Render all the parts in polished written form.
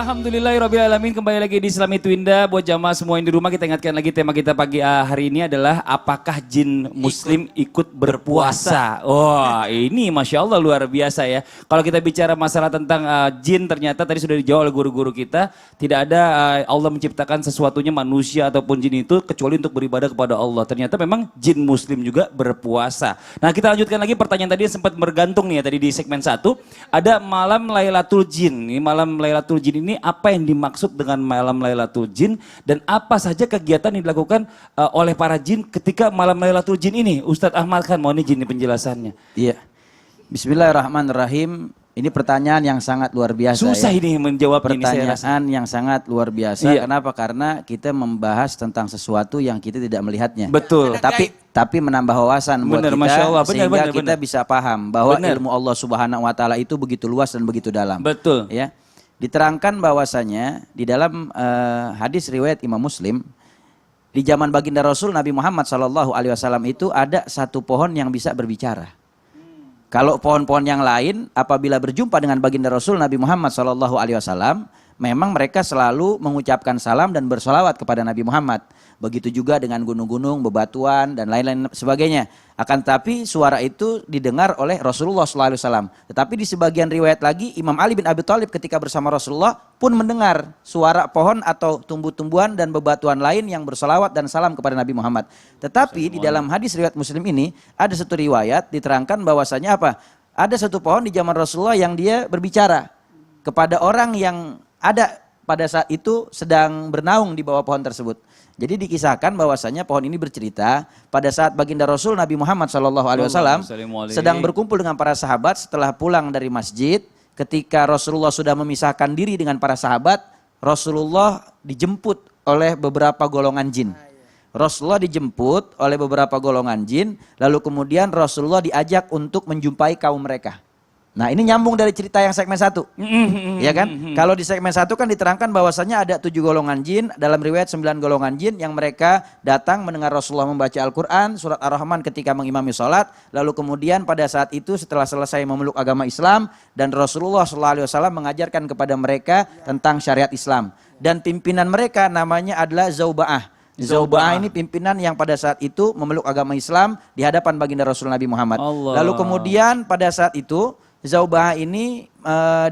Alhamdulillahirrabbilalamin, kembali lagi di Islami Twinda. Buat jamaah semua yang di rumah, kita ingatkan lagi tema kita pagi hari ini adalah apakah jin muslim ikut berpuasa. Wah, ini Masya Allah luar biasa ya. Kalau kita bicara masalah tentang jin, ternyata tadi sudah dijawab oleh guru-guru kita. Tidak ada Allah menciptakan sesuatunya manusia ataupun jin itu kecuali untuk beribadah kepada Allah. Ternyata memang jin muslim juga berpuasa. Nah, kita lanjutkan lagi pertanyaan tadi yang sempat bergantung nih ya, tadi di segmen 1. Ada malam Lailatul Jin. Ini malam Lailatul Jin ini apa yang dimaksud dengan malam Lailatul Jin dan apa saja kegiatan yang dilakukan oleh para jin ketika malam Lailatul Jin ini? Ustadz Ahmad Khan, mau nih jin penjelasannya. Iya. Bismillahirrahmanirrahim. Ini pertanyaan yang sangat luar biasa. Susah ya. Ini menjawab pertanyaan yang sangat luar biasa. Iya. Kenapa? Karena kita membahas tentang sesuatu yang kita tidak melihatnya. Betul. Tapi menambah wawasan buat kita, Masya Allah. sehingga kita bisa paham bahwa ilmu Allah Subhanahu Wa Taala itu begitu luas dan begitu dalam. Betul. Ya. Diterangkan bahwasanya di dalam hadis riwayat Imam Muslim, di zaman baginda Rasul Nabi Muhammad SAW itu ada satu pohon yang bisa berbicara. Kalau pohon-pohon yang lain apabila berjumpa dengan baginda Rasul Nabi Muhammad SAW, memang mereka selalu mengucapkan salam dan bersolawat kepada Nabi Muhammad. Begitu juga dengan gunung-gunung, bebatuan dan lain-lain sebagainya. Akan tetapi suara itu didengar oleh Rasulullah SAW. Tetapi di sebagian riwayat lagi Imam Ali bin Abi Thalib ketika bersama Rasulullah pun mendengar suara pohon atau tumbuh-tumbuhan dan bebatuan lain yang bersolawat dan salam kepada Nabi Muhammad. Tetapi di dalam hadis riwayat Muslim ini ada satu riwayat diterangkan bahwasanya apa? Ada satu pohon di zaman Rasulullah yang dia berbicara kepada orang yang ada pada saat itu sedang bernaung di bawah pohon tersebut. Jadi dikisahkan bahwasanya pohon ini bercerita pada saat baginda Rasul Nabi Muhammad SAW sedang berkumpul dengan para sahabat setelah pulang dari masjid. Ketika Rasulullah sudah memisahkan diri dengan para sahabat, Rasulullah dijemput oleh beberapa golongan jin. Rasulullah dijemput oleh beberapa golongan jin, lalu kemudian Rasulullah diajak untuk menjumpai kaum mereka. Nah, ini nyambung dari cerita yang segmen 1. Ya kan? Kalau di segmen 1 kan diterangkan bahwasanya ada 7 golongan jin, dalam riwayat 9 golongan jin yang mereka datang mendengar Rasulullah membaca Al-Quran, surat Ar-Rahman ketika mengimami sholat, lalu kemudian pada saat itu setelah selesai memeluk agama Islam, dan Rasulullah SAW mengajarkan kepada mereka tentang syariat Islam. Dan pimpinan mereka namanya adalah Zauba'ah. Zauba'ah ini pimpinan yang pada saat itu memeluk agama Islam di hadapan baginda Rasul Nabi Muhammad. Lalu kemudian pada saat itu Zauba'ah ini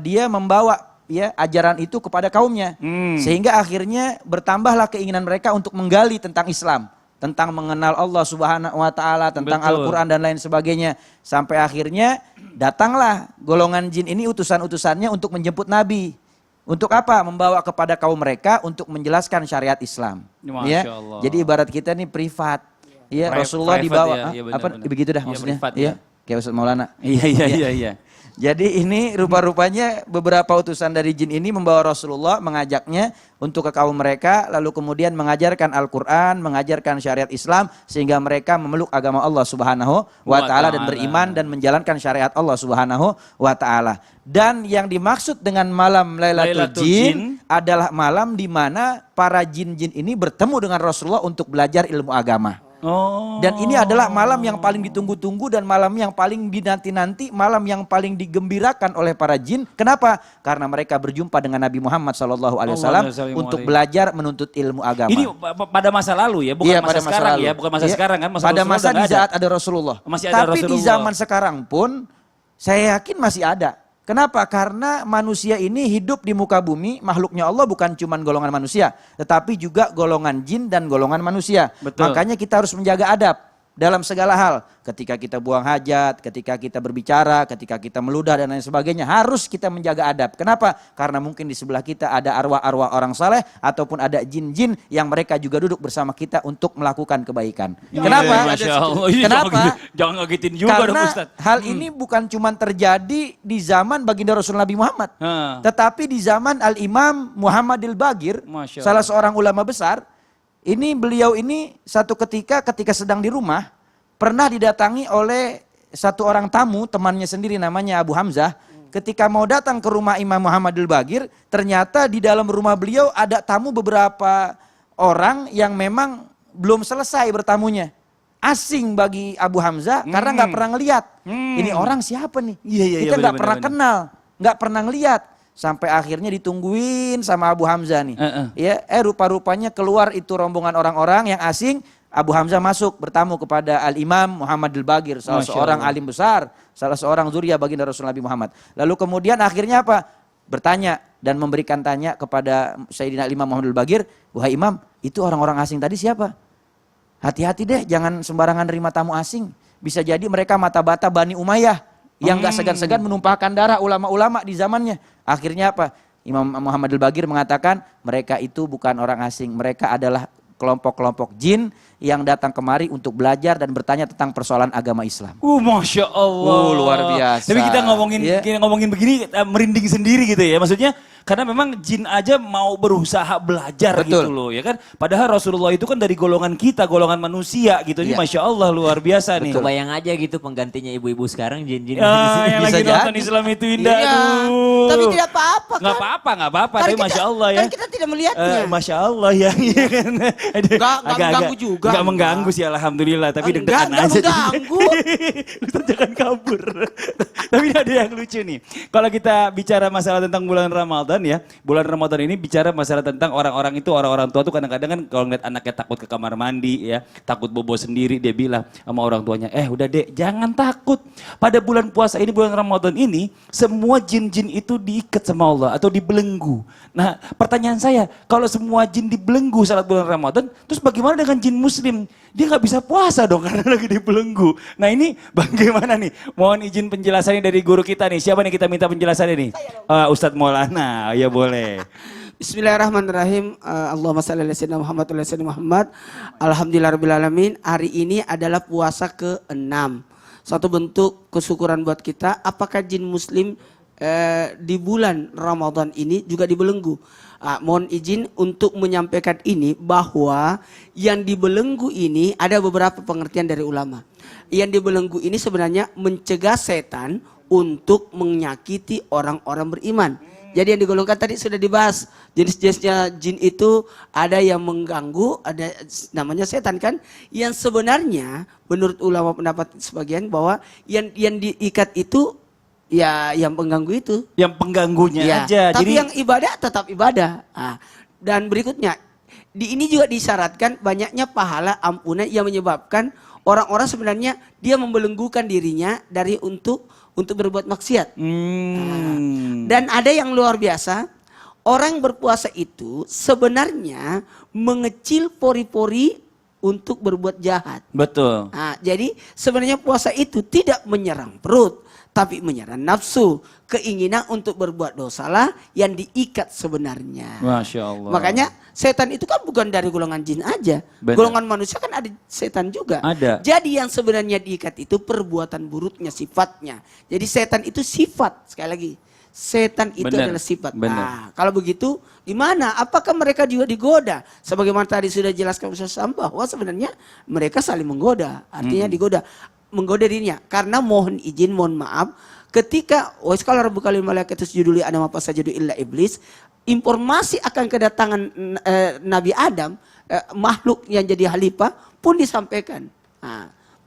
dia membawa ya ajaran itu kepada kaumnya, sehingga akhirnya bertambahlah keinginan mereka untuk menggali tentang Islam, tentang mengenal Allah Subhanahu Wa Taala, tentang Al-Quran dan lain sebagainya, sampai akhirnya datanglah golongan jin ini utusan-utusannya untuk menjemput Nabi. Untuk apa? Membawa kepada kaum mereka untuk menjelaskan syariat Islam. Ya, jadi ibarat kita nih privat, ya Rasulullah dibawa, ya, apa begitu dah maksudnya, ya, kayak Ustaz Maulana. Iya. Jadi ini rupa-rupanya beberapa utusan dari jin ini membawa Rasulullah, mengajaknya untuk ke kaum mereka, lalu kemudian mengajarkan Al-Quran, mengajarkan syariat Islam, sehingga mereka memeluk agama Allah Subhanahu Wa Ta'ala dan beriman dan menjalankan syariat Allah Subhanahu Wa Ta'ala. Dan yang dimaksud dengan malam Lailatul Jin adalah malam di mana para jin-jin ini bertemu dengan Rasulullah untuk belajar ilmu agama. Dan ini adalah malam yang paling ditunggu-tunggu dan malam yang paling dinanti-nanti, malam yang paling digembirakan oleh para jin. Kenapa? Karena mereka berjumpa dengan Nabi Muhammad SAW untuk belajar menuntut ilmu agama. Ini pada masa lalu ya, bukan masa sekarang ya, bukan masa sekarang kan? Pada masa di saat ada Rasulullah. Tapi di zaman sekarang pun saya yakin masih ada. Kenapa? Karena manusia ini hidup di muka bumi, makhluknya Allah bukan cuma golongan manusia, tetapi juga golongan jin dan golongan manusia. Betul. Makanya kita harus menjaga adab dalam segala hal. Ketika kita buang hajat, ketika kita berbicara, ketika kita meludah dan lain sebagainya, harus kita menjaga adab. Kenapa? Karena mungkin di sebelah kita ada arwah-arwah orang saleh ataupun ada jin-jin yang mereka juga duduk bersama kita untuk melakukan kebaikan. Kenapa? Kenapa? Jangan ngagetin juga dong Ustaz. Hal ini bukan cuma terjadi di zaman baginda Rasul Nabi Muhammad, tetapi di zaman Al-Imam Muhammadil Bagir, salah seorang ulama besar. Ini beliau ini satu ketika sedang di rumah pernah didatangi oleh satu orang tamu temannya sendiri namanya Abu Hamzah. Ketika mau datang ke rumah Imam Muhammadil Bagir, ternyata di dalam rumah beliau ada tamu beberapa orang yang memang belum selesai bertamunya. Asing bagi Abu Hamzah karena nggak pernah ngeliat. Ini orang siapa nih? Kita nggak pernah kenal, nggak pernah ngeliat. sampai akhirnya ditungguin sama Abu Hamzah nih. Ya, rupa-rupanya keluar itu rombongan orang-orang yang asing. Abu Hamzah masuk bertamu kepada Al-Imam Muhammad Al-Bagir, salah seorang alim besar, salah seorang zuriya baginda Rasul Nabi Muhammad. Lalu kemudian akhirnya apa? Bertanya dan memberikan tanya kepada Sayyidina Imam Muhammad Al-Bagir, wahai Imam, itu orang-orang asing tadi siapa? Hati-hati deh, jangan sembarangan nerima tamu asing. Bisa jadi mereka mata-bata Bani Umayyah yang gak segan-segan menumpahkan darah ulama-ulama di zamannya. Akhirnya apa? Imam Muhammad Al-Bagir mengatakan mereka itu bukan orang asing, mereka adalah kelompok-kelompok jin yang datang kemari untuk belajar dan bertanya tentang persoalan agama Islam. Masya Allah. Luar biasa. Tapi kita ngomongin begini merinding sendiri gitu ya. Maksudnya karena memang jin aja mau berusaha belajar gitu loh ya kan. Padahal Rasulullah itu kan dari golongan kita, golongan manusia gitu. Ini Masya Allah luar biasa nih. Kebayang aja gitu penggantinya ibu-ibu sekarang jin-jin. Yang lagi nonton Islam itu indah. Tapi tidak apa-apa kan. Nggak apa-apa. Tapi Masya Allah ya. Kan kita tidak melihatnya. Masya Allah ya. Nggak mengganggu juga. Nggak mengganggu sih alhamdulillah. Tapi deg-degan aja. Nggak mengganggu. Jangan kabur. Tapi ada yang lucu nih. Kalau kita bicara masalah tentang bulan Ramadan ya. Bulan Ramadan ini bicara masalah tentang orang-orang itu, orang-orang tua tuh kadang-kadang kan kalau ngeliat anaknya takut ke kamar mandi ya. Takut bobo sendiri, dia bilang sama orang tuanya, udah dek jangan takut. Pada bulan puasa ini, bulan Ramadan ini, semua jin-jin itu diikat sama Allah atau dibelenggu. Nah pertanyaan saya, kalau semua jin dibelenggu saat bulan Ramadan, terus bagaimana dengan jin muslim? Dia nggak bisa puasa dong karena lagi dibelenggu. Nah ini bagaimana nih? Mohon izin penjelasannya dari guru kita nih. Siapa nih kita minta penjelasannya nih? Ustadz Maulana, ya boleh. Bismillahirrahmanirrahim. Allahumma shalli ala sayyidina Muhammad wa ala sayyidina Muhammad. Alhamdulillahirabbil alamin. Hari ini adalah puasa ke-6. Suatu bentuk kesyukuran buat kita. Apakah jin muslim di bulan Ramadan ini juga dibelenggu? Mohon izin untuk menyampaikan ini bahwa yang dibelenggu ini ada beberapa pengertian dari ulama. Yang dibelenggu ini sebenarnya mencegah setan untuk menyakiti orang-orang beriman. Jadi yang digolongkan tadi sudah dibahas. Jenis-jenisnya jin itu ada yang mengganggu, ada namanya setan kan. Yang sebenarnya menurut ulama pendapat sebagian bahwa yang diikat itu ya yang pengganggu itu. Yang pengganggunya ya, aja. Tapi jadi yang ibadah tetap ibadah. Dan berikutnya, di ini juga disyaratkan banyaknya pahala ampunan yang menyebabkan orang-orang sebenarnya dia membelenggukan dirinya dari untuk berbuat maksiat. Dan ada yang luar biasa, orang berpuasa itu sebenarnya mengecil pori-pori untuk berbuat jahat. betul. Jadi sebenarnya puasa itu tidak menyerang perut, tapi menyerang nafsu, keinginan untuk berbuat dosalah yang diikat sebenarnya. Masya Allah. Makanya setan itu kan bukan dari golongan jin aja. Benar. Golongan manusia kan ada setan juga. Ada. Jadi yang sebenarnya diikat itu perbuatan buruknya, sifatnya. Jadi setan itu sifat, sekali lagi. Setan itu Benar. adalah sifat. Benar. Kalau begitu gimana? Apakah mereka juga digoda? Sebagaimana tadi sudah jelaskan Ustaz Sam bahwa sebenarnya mereka saling menggoda. Artinya digoda. Menggoda dirinya. Karena mohon izin, mohon maaf. Ketika waskala rabbuka lil malaikati isjudu li Adam fa sajadu illa iblis, informasi akan kedatangan Nabi Adam, makhluk yang jadi khalifah pun disampaikan.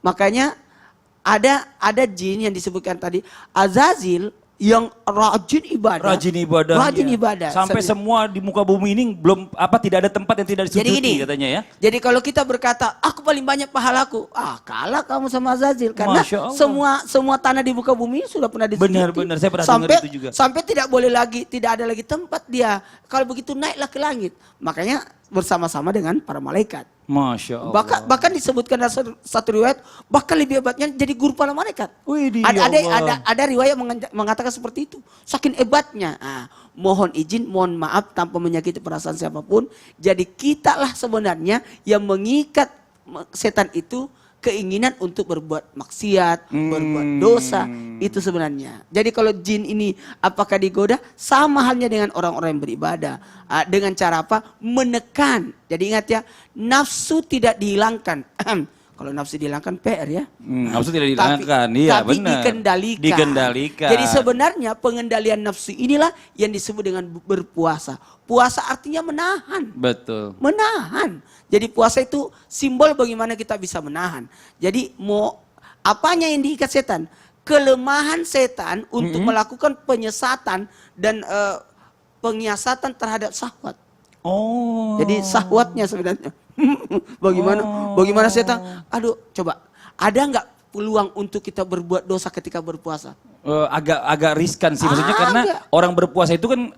Makanya ada jin yang disebutkan tadi, Azazil, yang rajin ibadah. Rajin ibadah. Sampai semua di muka bumi ini tidak ada tempat yang tidak disujudi katanya ya. Jadi kalau kita berkata, aku paling banyak pahalaku, kalah kamu sama Azazil. Karena semua tanah di muka bumi sudah pernah disujudi. Benar, saya pernah dengar itu juga. Sampai tidak ada lagi tempat dia. Kalau begitu naiklah ke langit. Makanya bersama-sama dengan para malaikat. Masya Allah. Bahkan disebutkan dalam satu riwayat, bahkan lebih hebatnya jadi guru para malaikat. Ada riwayat mengatakan seperti itu. Saking hebatnya. Mohon izin, mohon maaf tanpa menyakiti perasaan siapapun. Jadi kita lah sebenarnya yang mengikat setan itu keinginan untuk berbuat maksiat, berbuat dosa, itu sebenarnya. Jadi kalau jin ini apakah digoda? Sama halnya dengan orang-orang yang beribadah. Dengan cara apa? Menekan. Jadi ingat ya, nafsu tidak dihilangkan. Kalau nafsu dihilangkan PR ya. Nafsu tidak dihilangkan, iya tapi benar. Dikendalikan. Jadi sebenarnya pengendalian nafsu inilah yang disebut dengan berpuasa. Puasa artinya menahan. Betul. Menahan. Jadi puasa itu simbol bagaimana kita bisa menahan. Jadi apanya yang diikat setan? Kelemahan setan untuk melakukan penyesatan dan penyiasatan terhadap syahwat. Oh. Jadi syahwatnya sebenarnya. Bagaimana setan? Aduh, coba. Ada nggak peluang untuk kita berbuat dosa ketika berpuasa? Agak riskan sih maksudnya karena orang berpuasa itu kan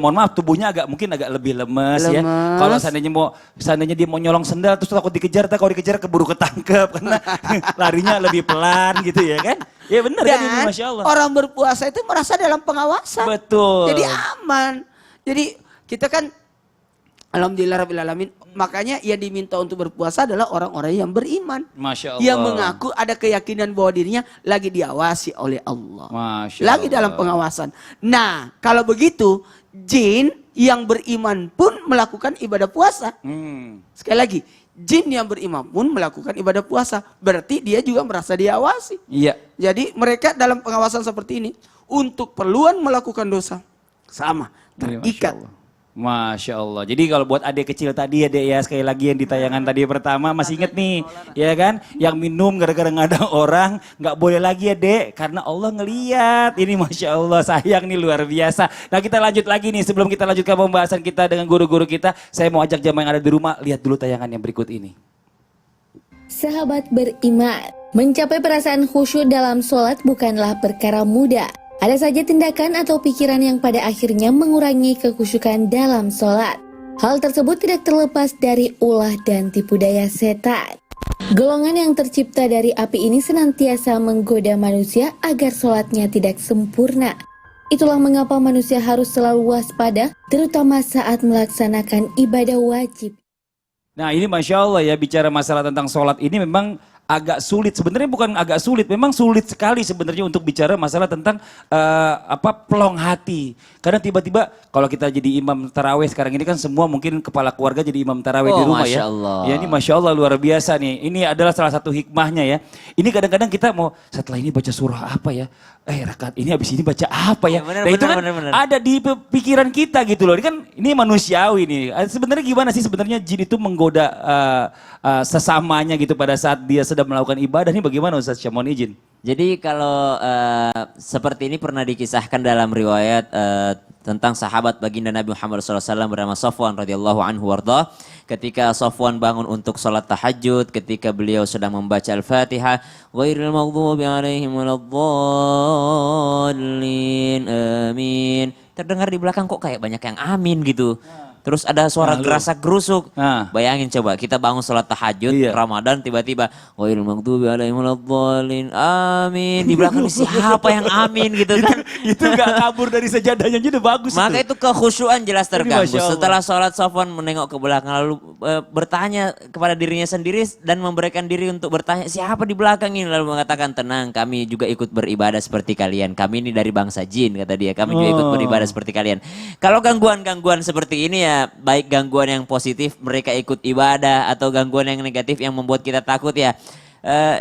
mohon maaf tubuhnya mungkin agak lebih lemes ya. Kalau seandainya dia mau nyolong sendal terus takut dikejar, kalau dikejar keburu ketangkep karena larinya lebih pelan gitu ya kan. Ya benar kan ini Masya Allah. Orang berpuasa itu merasa dalam pengawasan. Betul. Jadi aman. Jadi kita kan alhamdulillah rabbil alamin. Makanya yang diminta untuk berpuasa adalah orang-orang yang beriman. Masya Allah. Yang mengaku ada keyakinan bahwa dirinya lagi diawasi oleh Allah. Masya Lagi Allah. dalam pengawasan. Nah, kalau begitu jin yang beriman pun melakukan ibadah puasa. Sekali lagi, jin yang beriman pun melakukan ibadah puasa. Berarti dia juga merasa diawasi. Iya. Jadi mereka dalam pengawasan seperti ini. Untuk perluan melakukan dosa. Sama, terikat. Masya Allah. Jadi kalau buat adik kecil tadi ya dek ya, sekali lagi yang di tayangan tadi pertama masih inget nih ya kan, yang minum gara-gara nggak ada orang nggak boleh lagi ya dek, karena Allah ngeliat. Ini Masya Allah sayang nih luar biasa. Nah kita lanjut lagi nih, sebelum kita lanjutkan pembahasan kita dengan guru-guru kita, saya mau ajak jamaah yang ada di rumah lihat dulu tayangan yang berikut ini. Sahabat beriman, mencapai perasaan khusyuk dalam sholat bukanlah perkara mudah. Ada saja tindakan atau pikiran yang pada akhirnya mengurangi kekhusyukan dalam sholat. Hal tersebut tidak terlepas dari ulah dan tipu daya setan. Golongan yang tercipta dari api ini senantiasa menggoda manusia agar sholatnya tidak sempurna. Itulah mengapa manusia harus selalu waspada, terutama saat melaksanakan ibadah wajib. Nah ini Masya Allah ya, bicara masalah tentang sholat ini memang agak sulit, sebenarnya bukan agak sulit, memang sulit sekali sebenarnya untuk bicara masalah tentang pelong hati. Karena tiba-tiba kalau kita jadi imam taraweh sekarang ini kan semua mungkin kepala keluarga jadi imam taraweh di rumah Masya ya. Allah. Ya ini Masya Allah luar biasa nih. Ini adalah salah satu hikmahnya ya. Ini kadang-kadang kita mau setelah ini baca surah apa ya? Rakaat ini habis ini baca apa ya? Bener, Nah itu kan bener. ada di pikiran kita gitu loh. Ini kan ini manusiawi nih. Sebenarnya gimana sih sebenarnya jin itu menggoda sesamanya gitu pada saat dia sedang melakukan ibadah. Ini bagaimana Ustaz Syah? Mohon izin. Jadi kalau seperti ini pernah dikisahkan dalam riwayat tentang sahabat baginda Nabi Muhammad SAW bernama Safwan radhiyallahu anhu warda. Ketika Safwan bangun untuk sholat tahajud, ketika beliau sedang membaca Al-Fatihah, ghairil maghdubi alaihim waladdallin, amin. Terdengar di belakang kok kayak banyak yang amin gitu. Terus ada suara gerasak gerusuk. Bayangin coba kita bangun sholat tahajud Ramadan tiba-tiba ghairil maghdubi alaihim waladdallin, amin. Di belakang siapa yang amin gitu kan. Itu gak kabur dari sajadahnya jadi bagus. Maka itu kekhusyuan jelas terganggu. Masya Allah. Setelah sholat Safwan menengok ke belakang lalu bertanya kepada dirinya sendiri dan memberikan diri untuk bertanya siapa di belakang ini, lalu mengatakan tenang, kami juga ikut beribadah seperti kalian. Kami ini dari bangsa jin kata dia. Kami juga ikut beribadah seperti kalian. Kalau gangguan-gangguan seperti ini ya baik gangguan yang positif mereka ikut ibadah atau gangguan yang negatif yang membuat kita takut ya.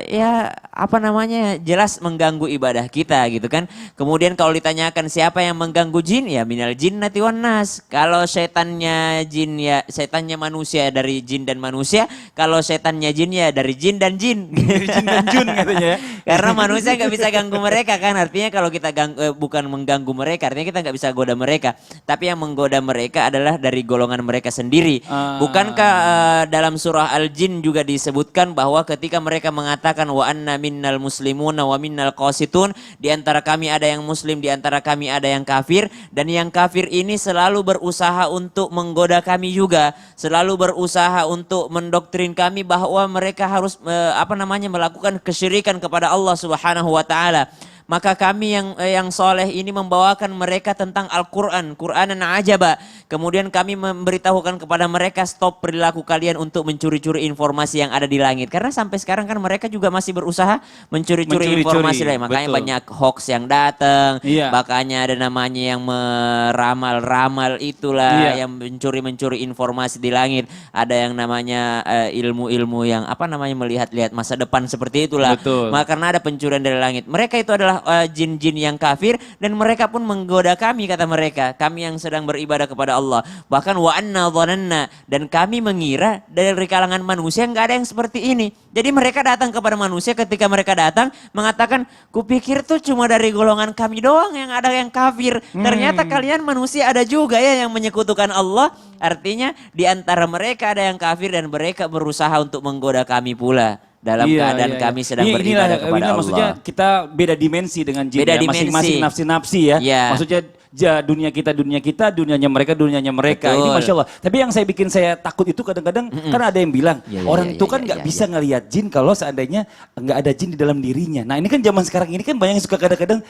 Ya apa namanya jelas mengganggu ibadah kita gitu kan. Kemudian kalau ditanyakan siapa yang mengganggu jin, ya minal jinnati wan nas. Kalau setannya jin ya setannya manusia dari jin dan manusia. Kalau setannya jin ya dari jin dan jin. Jin dan jun katanya ya. Karena manusia nggak bisa ganggu mereka kan, artinya kalau kita bukan mengganggu mereka, artinya kita nggak bisa goda mereka. Tapi yang menggoda mereka adalah dari golongan mereka sendiri. Bukankah dalam surah Al-Jin juga disebutkan bahwa ketika mereka mengatakan wa anna minnal muslimuna wa minnal qasitun, di antara kami ada yang muslim, di antara kami ada yang kafir, dan yang kafir ini selalu berusaha untuk menggoda kami juga, selalu berusaha untuk mendoktrin kami bahwa mereka harus melakukan kesyirikan kepada Allah Subhanahu wa taala. Maka kami yang soleh ini membawakan mereka tentang Al-Quran, Quranan ajaba. Kemudian kami memberitahukan kepada mereka stop perilaku kalian untuk mencuri-curi informasi yang ada di langit. Karena sampai sekarang kan mereka juga masih berusaha mencuri-curi informasi lain. Makanya betul. banyak hoax yang datang, Iya. makanya ada namanya yang meramal-ramal itulah, yang mencuri-mencuri informasi di langit. Ada yang namanya ilmu-ilmu yang melihat-lihat masa depan seperti itulah. Betul. Maka karena ada pencurian dari langit. Mereka itu adalah adalah jin-jin yang kafir dan mereka pun menggoda kami, kata mereka, kami yang sedang beribadah kepada Allah. Bahkan wa anna dhananna, dan kami mengira dari kalangan manusia nggak ada yang seperti ini. Jadi mereka datang kepada manusia, ketika mereka datang mengatakan, kupikir tuh cuma dari golongan kami doang yang ada yang kafir. Ternyata kalian manusia ada juga ya yang menyekutukan Allah. Artinya di antara mereka ada yang kafir dan mereka berusaha untuk menggoda kami pula. Dalam keadaan kami sedang beribadah kepada Allah. Maksudnya kita beda dimensi dengan jin Beda ya. Masing-masing dimensi. nafsi-nafsi ya. Iya. Maksudnya dunia kita, dunianya mereka, dunianya mereka. Betul. Ini Masya Allah. Tapi yang saya bikin saya takut itu kadang-kadang kan ada yang bilang orang itu kan nggak bisa ngelihat jin kalau seandainya nggak ada jin di dalam dirinya. Nah ini kan zaman sekarang ini kan banyak yang suka kadang-kadang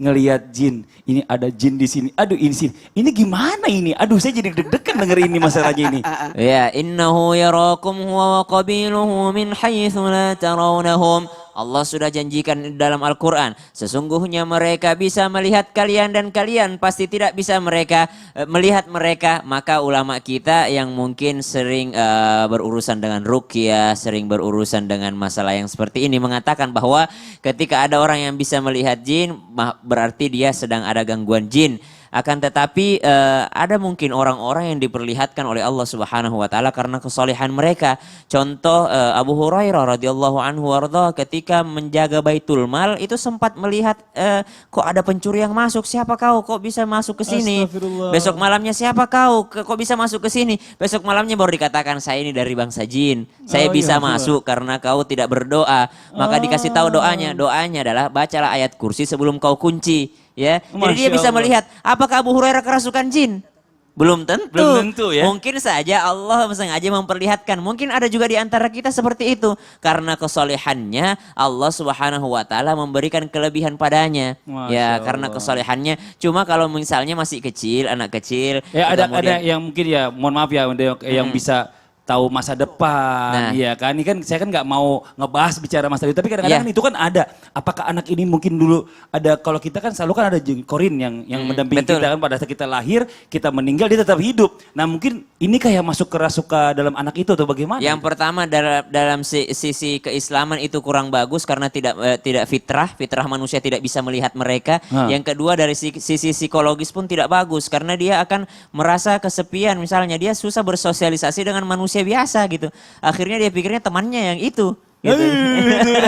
ngelihat jin. Ini ada jin di sini. Aduh ini sini. Ini gimana ini? Aduh saya jadi deg-degan denger ini masalahnya ini. Ya, innahu yarakum huwa wa qabiluhu min haitsu la tarawnahum. Allah sudah janjikan dalam Al-Quran, sesungguhnya mereka bisa melihat kalian dan kalian pasti tidak bisa melihat mereka. Maka ulama kita yang mungkin sering berurusan dengan ruqyah, sering berurusan dengan masalah yang seperti ini mengatakan bahwa ketika ada orang yang bisa melihat jin, berarti dia sedang ada gangguan jin. Akan tetapi ada mungkin orang-orang yang diperlihatkan oleh Allah Subhanahu wa taala karena kesolehan mereka. Contoh Abu Hurairah radhiyallahu anhu warda ketika menjaga Baitul Mal itu sempat melihat kok ada pencuri yang masuk. Siapa kau? Kok bisa masuk ke sini? Besok malamnya siapa kau? Kok bisa masuk ke sini? Besok malamnya baru dikatakan saya ini dari bangsa jin. Saya bisa masuk karena kau tidak berdoa. Maka dikasih tahu doanya. Doanya adalah bacalah ayat kursi sebelum kau kunci. Ya, jadi dia bisa melihat apakah Abu Hurairah kerasukan jin? Belum tentu. Belum tentu ya. Mungkin saja Allah sengaja memperlihatkan. Mungkin ada juga di antara kita seperti itu. Karena kesolehannya Allah Subhanahu wa taala memberikan kelebihan padanya. Ya, karena kesolehannya. Cuma kalau misalnya masih kecil, anak kecil. Ya ada yang mungkin ya mohon maaf ya yang bisa tahu masa depan, ya kan? Ini kan saya kan nggak mau ngebahas bicara masa depan, tapi kadang-kadang itu kan ada. Apakah anak ini mungkin dulu ada? Kalau kita kan selalu kan ada korin yang mendampingi kita kan pada saat kita lahir, kita meninggal dia tetap hidup. Nah mungkin ini kayak masuk kerasuka dalam anak itu atau bagaimana? Yang pertama dalam sisi keislaman itu kurang bagus karena tidak fitrah manusia tidak bisa melihat mereka. Yang kedua dari sisi psikologis pun tidak bagus karena dia akan merasa kesepian. Misalnya dia susah bersosialisasi dengan manusia biasa gitu. Akhirnya dia pikirnya temannya yang itu. Gitu.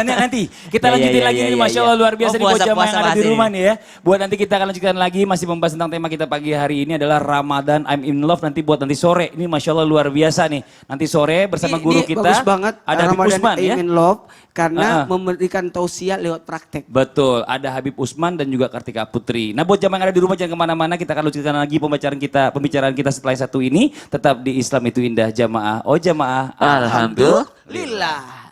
Nanti kita lanjutin lagi nih, Masya Allah luar biasa nih buat jamaah yang ada di rumah nih ya. Buat nanti kita akan lanjutkan lagi masih membahas tentang tema kita pagi hari ini adalah Ramadan I'm in Love. Nanti buat nanti sore ini Masya Allah luar biasa nih. Nanti sore bersama guru kita bagus banget, ada Habib Ramadan Usman ya. I'm in Love karena memberikan tausiah lewat praktek. Betul, ada Habib Usman dan juga Kartika Putri. Nah buat jamaah yang ada di rumah jangan kemana-mana, kita akan lanjutkan lagi pembicaraan kita setelah satu ini tetap di Islam itu Indah jamaah. Oh jamaah, Alhamdulillah. Lillah.